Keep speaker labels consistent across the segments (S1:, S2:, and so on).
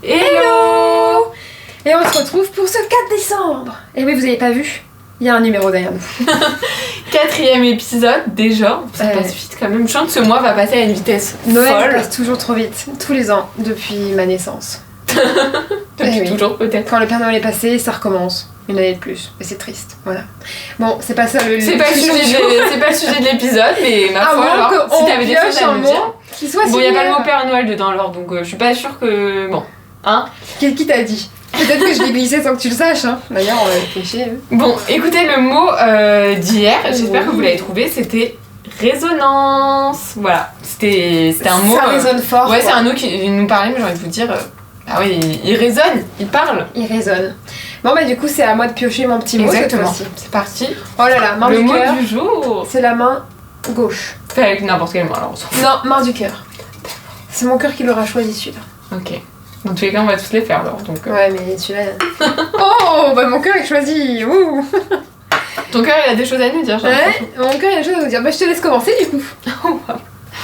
S1: Hello.
S2: Et on se retrouve pour ce 4 décembre. Et oui, vous avez pas vu, il y a un numéro derrière nous.
S1: 4e épisode déjà, ça passe vite quand même. Je sens que ce mois va passer à une vitesse
S2: Noël
S1: folle.
S2: passe toujours trop vite, tous les ans, depuis ma naissance.
S1: Depuis toujours peut-être.
S2: Quand le Père Noël est passé, ça recommence. Une année de plus. Et c'est triste, voilà. Bon, c'est pas ça le
S1: C'est pas le sujet de l'épisode, mais ma foi, alors, si t'avais des choses à nous dire. Bon, y a pas le mot Père Noël dedans alors, donc je suis pas sûre que... Bon, hein.
S2: Qui t'a dit? Peut-être que je l'ai glissé sans que tu le saches, hein. D'ailleurs, on va réfléchir.
S1: Bon, écoutez, le mot d'hier, j'espère que vous l'avez trouvé, c'était résonance. Voilà, c'était un mot...
S2: Ça résonne fort.
S1: Ouais, c'est un mot qui nous parlait, mais j'ai envie de vous dire... Ah oui, il résonne, il parle.
S2: Il résonne. Bon bah du coup c'est à moi de piocher mon petit mot cette fois-ci.
S1: C'est parti.
S2: Oh là là, main du cœur.
S1: Le mot du jour.
S2: C'est la main gauche.
S1: Fais avec n'importe quelle main alors on s'en fout.
S2: Non, main du cœur. C'est mon cœur qui l'aura choisi celui-là.
S1: Ok. Dans tous les cas on va tous les faire alors donc...
S2: Ouais mais celui-là... Oh bah mon cœur est choisi. Ouh.
S1: Ton cœur il a des choses à nous dire.
S2: Ouais, mon cœur il a des choses à nous dire. Bah je te laisse commencer du coup.
S1: Oh wow.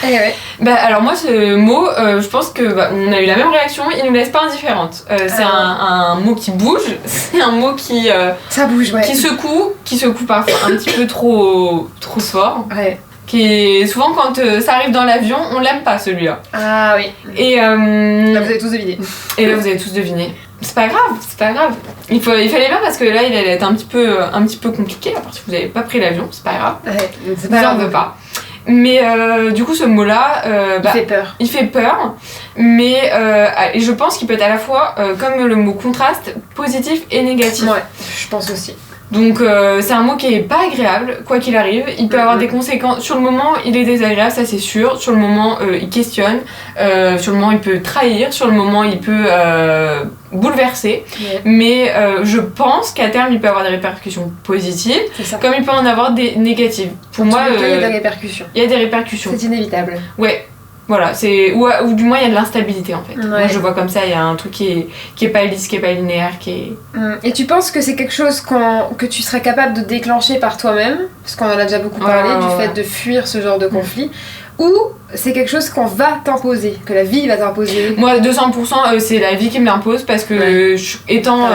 S2: Eh ouais.
S1: Bah alors moi ce mot, je pense que on a eu la même réaction, il nous laisse pas indifférente. C'est un mot qui bouge, c'est un mot qui
S2: ça bouge, ouais.
S1: Qui secoue parfois un petit peu trop fort.
S2: Ouais.
S1: Qui est souvent quand ça arrive dans l'avion, on l'aime pas celui-là.
S2: Ah oui.
S1: Et
S2: là vous avez tous deviné.
S1: Et là vous avez tous deviné. C'est pas grave. Il fallait bien parce que là il allait être un petit peu compliqué, à part si vous avez pas pris l'avion, c'est pas grave.
S2: Ouais, c'est pas grave.
S1: On veut pas. Mais du coup ce mot-là, il fait peur, mais et je pense qu'il peut être à la fois, comme le mot contraste, positif et négatif.
S2: Ouais, je pense aussi.
S1: Donc c'est un mot qui est pas agréable, quoi qu'il arrive. Il peut avoir des conséquences. Sur le moment, il est désagréable, ça c'est sûr. Sur le moment, il questionne. Sur le moment, il peut trahir. Sur le moment, il peut bouleverser.
S2: Ouais.
S1: Mais je pense qu'à terme, il peut avoir des répercussions positives, comme il peut en avoir des négatives. Pour moi,
S2: il y a des répercussions.
S1: Il y a des répercussions.
S2: C'est inévitable.
S1: Ouais. Voilà, ou du moins il y a de l'instabilité en fait.
S2: Ouais.
S1: Moi je vois comme ça, il y a un truc qui est pas lisse, qui est pas linéaire, qui est...
S2: Et tu penses que c'est quelque chose que tu serais capable de déclencher par toi-même, parce qu'on en a déjà beaucoup parlé, du fait de fuir ce genre de conflit, ou c'est quelque chose qu'on va t'imposer, que la vie va t'imposer?
S1: Moi 200% c'est la vie qui me l'impose parce que étant...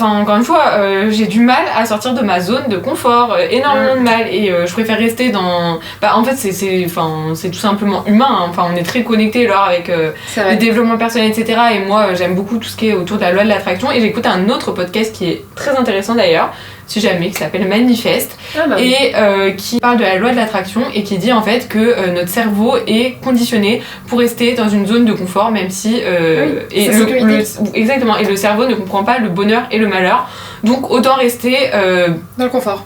S1: encore une fois, j'ai du mal à sortir de ma zone de confort, énormément de mal, et je préfère rester dans... en fait c'est tout simplement humain, hein. Enfin on est très connectés alors avec le développement personnel etc. Et moi j'aime beaucoup tout ce qui est autour de la loi de l'attraction, et j'écoute un autre podcast qui est très intéressant d'ailleurs, si jamais, qui s'appelle Manifeste, et qui parle de la loi de l'attraction et qui dit en fait que notre cerveau est conditionné pour rester dans une zone de confort, même si exactement, et le cerveau ne comprend pas le bonheur et le malheur, donc autant rester
S2: dans le confort,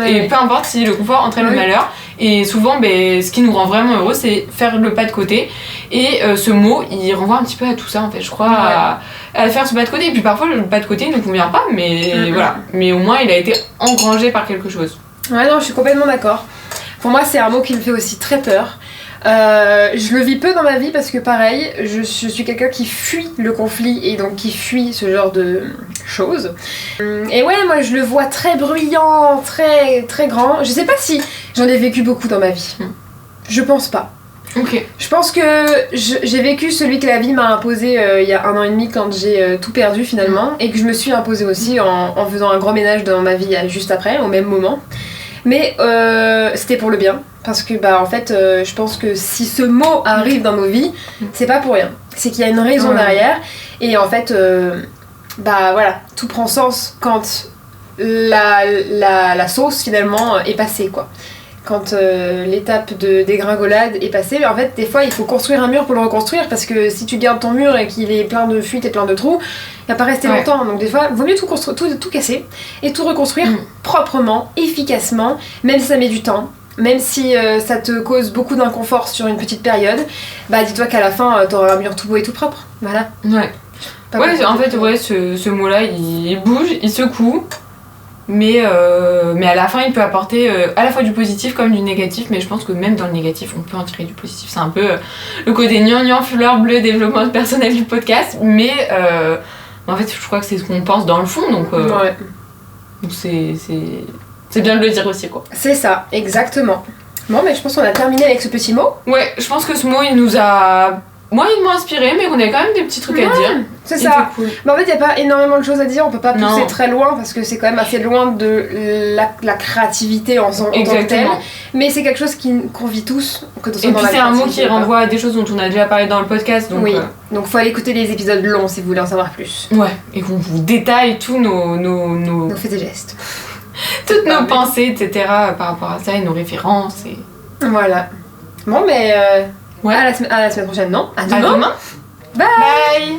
S1: et peu importe si le confort entraîne le malheur. Et souvent ce qui nous rend vraiment heureux c'est faire le pas de côté, et ce mot il renvoie un petit peu à tout ça en fait, je crois, à faire ce pas de côté. Et puis parfois le pas de côté ne convient pas, mais voilà, mais au moins il a été engrangé par quelque chose.
S2: Ouais, non, je suis complètement d'accord. Pour moi c'est un mot qui me fait aussi très peur. Je le vis peu dans ma vie parce que pareil, je suis quelqu'un qui fuit le conflit et donc qui fuit ce genre de choses. Et ouais, moi je le vois très bruyant, très très grand. Je sais pas si j'en ai vécu beaucoup dans ma vie. Je pense pas.
S1: Ok.
S2: Je pense que j'ai vécu celui que la vie m'a imposé il y a 1 an et demi quand j'ai tout perdu finalement, et que je me suis imposé aussi en faisant un grand ménage dans ma vie juste après, au même moment. Mais c'était pour le bien, parce que en fait je pense que si ce mot arrive dans nos vies, c'est pas pour rien, c'est qu'il y a une raison derrière, et en fait voilà, tout prend sens quand la sauce finalement est passée quoi. Quand l'étape de dégringolade est passée, mais en fait des fois il faut construire un mur pour le reconstruire, parce que si tu gardes ton mur et qu'il est plein de fuites et plein de trous, il va pas rester longtemps. Donc des fois vaut mieux tout casser et tout reconstruire proprement, efficacement, même si ça met du temps, même si ça te cause beaucoup d'inconfort sur une petite période. Dis-toi qu'à la fin t'auras un mur tout beau et tout propre. Voilà.
S1: En fait ce mot là il bouge, il secoue. Mais à la fin il peut apporter à la fois du positif comme du négatif, mais je pense que même dans le négatif on peut en tirer du positif. C'est un peu le côté gnangnan fleur bleue développement personnel du podcast, mais en fait je crois que c'est ce qu'on pense dans le fond, donc c'est bien de le dire aussi quoi.
S2: C'est ça, exactement. Bon, mais je pense qu'on a terminé avec ce petit mot.
S1: Ouais, je pense que ce mot il nous a moyennement inspiré, mais qu'on avait quand même des petits trucs à dire.
S2: C'est
S1: C'était
S2: ça.
S1: cool.
S2: Mais en fait, il n'y a pas énormément de choses à dire, on peut pas pousser
S1: Non.
S2: très loin parce que c'est quand même assez loin de la créativité en tant que telle.
S1: Exactement.
S2: Mais c'est quelque chose qu'on vit tous, que ce soit
S1: Et
S2: dans
S1: puis
S2: la
S1: c'est un mot
S2: créativité
S1: qui
S2: ou pas.
S1: renvoie à des choses dont on a déjà parlé dans le podcast, donc
S2: Oui, donc faut aller écouter les épisodes longs si vous voulez en savoir plus.
S1: ouais, et qu'on vous détaille tous nos
S2: Nos faits et gestes.
S1: toutes nos
S2: Parfait.
S1: pensées, etc. par rapport à ça et nos références. Et...
S2: Voilà. Bon, mais
S1: Ouais.
S2: à la semaine prochaine, non? À
S1: À
S2: demain.
S1: demain.
S2: Bye.
S1: Bye.